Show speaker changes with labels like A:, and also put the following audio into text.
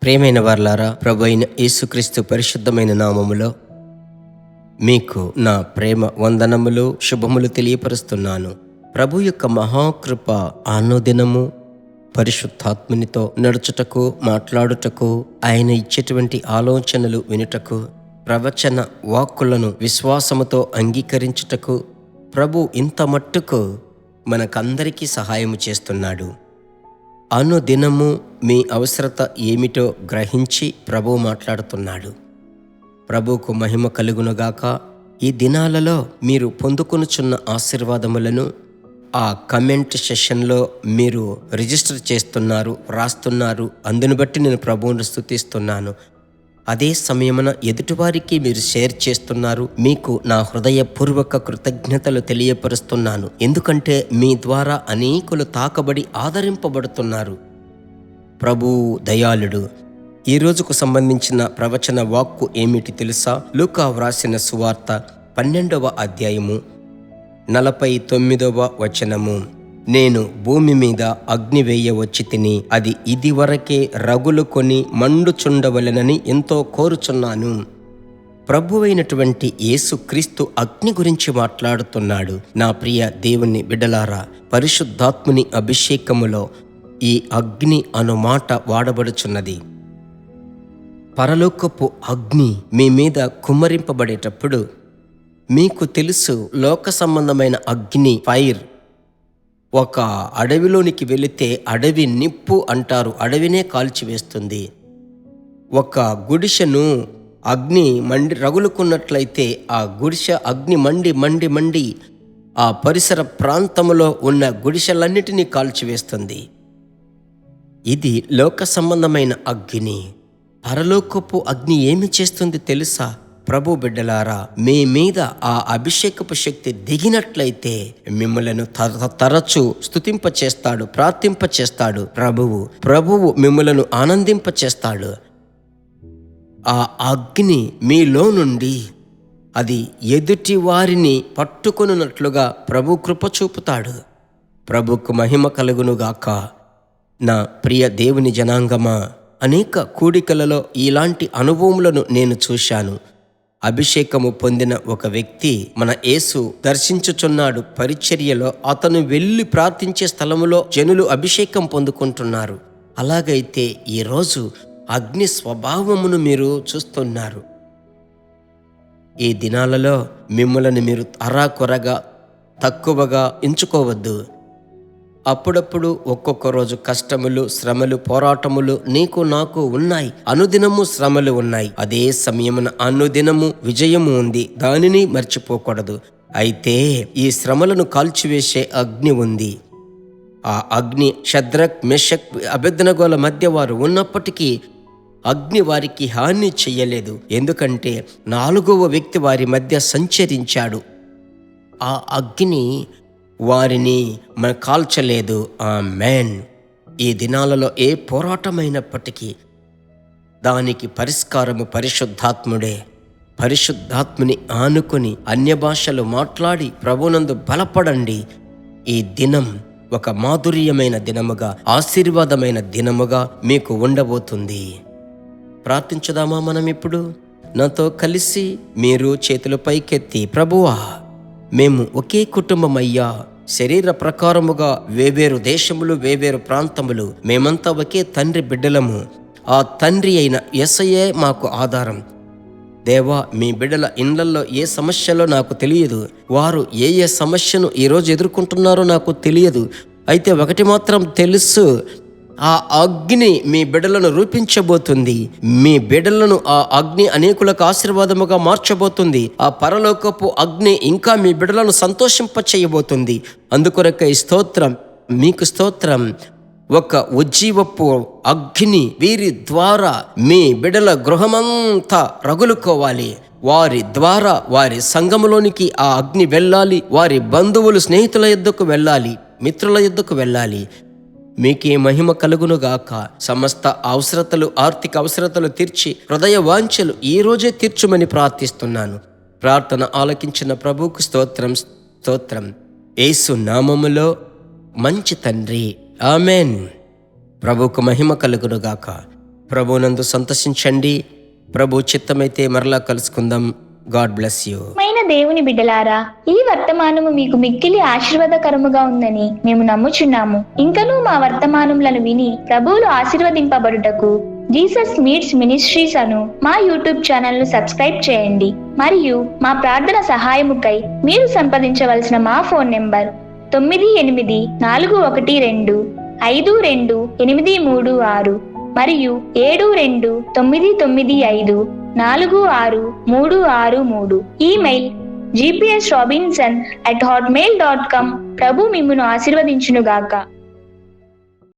A: ప్రియమైన వారలారా, ప్రభు అయిన యేసుక్రీస్తు పరిశుద్ధమైన నామములో మీకు నా ప్రేమ వందనములు, శుభములు తెలియపరుస్తున్నాను. ప్రభు యొక్క మహాకృప అనుదినము పరిశుద్ధాత్మునితో నడుచుటకు, మాట్లాడుటకు, ఆయన ఇచ్చేటువంటి ఆలోచనలు వినుటకు, ప్రవచన వాక్కులను విశ్వాసముతో అంగీకరించుటకు ప్రభు ఇంత మట్టుకు మనకందరికీ సహాయము చేస్తున్నాడు. అనుదినము మీ అవసరత ఏమిటో గ్రహించి ప్రభువు మాట్లాడుతున్నాడు. ప్రభువుకు మహిమ కలుగునుగాక. ఈ దినాలలో మీరు పొందుకొనుచున్న ఆశీర్వాదములను ఆ కమెంట్ సెషన్లో మీరు రిజిస్టర్ చేస్తున్నారు, రాస్తున్నారు. అందును బట్టి నేను ప్రభువును స్తుతిస్తున్నాను. అదే సమయమున ఎదుటివారికి మీరు షేర్ చేస్తున్నారు. మీకు నా హృదయపూర్వక కృతజ్ఞతలు తెలియపరుస్తున్నాను. ఎందుకంటే మీ ద్వారా అనేకులు తాకబడి ఆదరింపబడుతున్నారు. ప్రభువు దయాళుడు. ఈ రోజుకు సంబంధించిన ప్రవచన వాక్కు ఏమిటి తెలుసా? లూకా వ్రాసిన సువార్త 12వ అధ్యాయము 49వ వచనము. నేను భూమి మీద అగ్ని వేయ వచ్చి తిని అది ఇదివరకే రగులుకొని మండుచుండవలెనని ఎంతో కోరుచున్నాను. ప్రభువైనటువంటి యేసుక్రీస్తు అగ్ని గురించి మాట్లాడుతున్నాడు. నా ప్రియ దేవుని బిడ్డలారా, పరిశుద్ధాత్ముని అభిషేకములో ఈ అగ్ని అను మాట వాడబడుచున్నది. పరలోకపు అగ్ని మీ మీద కుమ్మరింపబడేటప్పుడు మీకు తెలుసు, లోక సంబంధమైన అగ్ని, ఫైర్, ఒక అడవిలోనికి వెళితే అడవి నిప్పు అంటారు, అడవినే కాల్చివేస్తుంది. ఒక గుడిసెను అగ్ని రగులుకున్నట్లయితే ఆ గుడిసె అగ్ని మండి ఆ పరిసర ప్రాంతంలో ఉన్న గుడిసెలన్నిటినీ కాల్చివేస్తుంది. ఇది లోక సంబంధమైన అగ్ని. పరలోకపు అగ్ని ఏమి చేస్తుంది తెలుసా? ప్రభు బిడ్డలారా, మీ మీద ఆ అభిషేకపు శక్తి దిగినట్లయితే మిమ్మలను తరచు స్తుతింపచేస్తాడు, ప్రార్థింపచేస్తాడు. ప్రభువు మిమ్మలను ఆనందింపచేస్తాడు. ఆ అగ్ని మీలో నుండి అది ఎదుటి వారిని పట్టుకొనున్నట్లుగా ప్రభు కృప చూపుతాడు. ప్రభుకు మహిమ కలుగునుగాక. నా ప్రియ దేవుని జనాంగమా, అనేక కూడికలలో ఇలాంటి అనుభవములను నేను చూశాను. అభిషేకము పొందిన ఒక వ్యక్తి మన యేసు దర్శించుచున్నాడు. పరిచర్యలో అతను వెళ్ళి ప్రార్థించే స్థలములో జనులు అభిషేకం పొందుకుంటున్నారు. అలాగైతే ఈరోజు అగ్ని స్వభావమును మీరు చూస్తున్నారు. ఈ దినాలలో మిమ్మల్ని మీరు అరాకొరగా, తక్కువగా ఎంచుకోవద్దు. అప్పుడప్పుడు ఒక్కొక్క రోజు కష్టములు, శ్రమలు, పోరాటములు నీకు నాకు ఉన్నాయి. అనుదినము శ్రమలు ఉన్నాయి. అదే సమయమున అనుదినము విజయము ఉంది. దానిని మర్చిపోకూడదు. అయితే ఈ శ్రమలను కాల్చివేసే అగ్ని ఉంది. ఆ అగ్ని షద్రక్, మెషక్, అబేద్నెగోల మధ్య వారు ఉన్నప్పటికీ అగ్ని వారికి హాని చెయ్యలేదు. ఎందుకంటే 4వ వ్యక్తి వారి మధ్య సంచరించాడు. ఆ అగ్ని వారిని కాల్చలేదు. ఆమేన్. ఈ దినాలలో ఏ పోరాటమైనప్పటికీ దానికి పరిష్కారము పరిశుద్ధాత్ముడే. పరిశుద్ధాత్ముని ఆనుకొని అన్య భాషలు మాట్లాడి ప్రభునందు బలపడండి. ఈ దినం ఒక మాధుర్యమైన దినముగా, ఆశీర్వాదమైన దినముగా మీకు ఉండబోతుంది. ప్రార్థించుదామా మనం ఇప్పుడు? నాతో కలిసి మీరు చేతులు పైకెత్తి, ప్రభువా, మేము ఒకే కుటుంబమయ్యా, శరీర ప్రకారముగా వేవేరు దేశములు, వేవేరు ప్రాంతములు, మేమంతా ఒకే తండ్రి బిడ్డలము. ఆ తండ్రి అయిన యేసయ్యే మాకు ఆధారం. దేవా, మీ బిడ్డల ఇండ్లల్లో ఏ సమస్యలో నాకు తెలియదు. వారు ఏ సమస్యను ఈరోజు ఎదుర్కొంటున్నారో నాకు తెలియదు. అయితే ఒకటి మాత్రం తెలుసు, ఆ అగ్ని మీ బిడ్డలను రూపించబోతుంది. మీ బిడ్డలను ఆ అగ్ని అనేకులకు ఆశీర్వాదముగా మార్చబోతుంది. ఆ పరలోకపు అగ్ని ఇంకా మీ బిడ్డలను సంతోషింప చేయబోతుంది. అందుకొరకై స్తోత్రం, మీకు స్తోత్రం. ఒక ఉజ్జీవపు అగ్ని వీరి ద్వారా మీ బిడ్డల గృహమంతా రగులుకోవాలి. వారి ద్వారా వారి సంఘములోనికి ఆ అగ్ని వెళ్ళాలి. వారి బంధువులు, స్నేహితుల యొద్దకు వెళ్ళాలి, మిత్రుల యొద్దకు వెళ్ళాలి. మీకే మహిమ కలుగునుగాక. సమస్త అవసరతలు, ఆర్థిక అవసరతలు తీర్చి, హృదయ వాంఛలు ఈ రోజే తీర్చుమని ప్రార్థిస్తున్నాను. ప్రార్థన ఆలకించిన ప్రభువుకు స్తోత్రం, స్తోత్రం. యేసు నామములో మంచి తండ్రి, ఆమెన్. ప్రభువుకు మహిమ కలుగునుగాక. ప్రభువునందు సంతోషించండి. ప్రభు చిత్తమైతే మరలా కలుసుకుందాం. God bless you.
B: దేవుని బిడ్డలారా, ఈ వర్తమానము మీకు మిక్కిలి ఆశీర్వాదకరముగా ఉందని మేము నమ్ముచున్నాము. ఇంకనూ మా వర్తమానములను విని ప్రభువులు ఆశీర్వదింపబడుటకు జీసస్ మీట్స్ మినిస్ట్రీస్ అను మా యూట్యూబ్ ఛానల్ ను సబ్స్క్రైబ్ చేయండి. మరియు మా ప్రార్థన సహాయముకై మీరు సంప్రదించవలసిన మా ఫోన్ నెంబర్ 9841425236 మరియు 7295463663. Email gpsrobinson@hotmail.com. ప్రభు మిమ్మును ఆశీర్వదించునుగాక.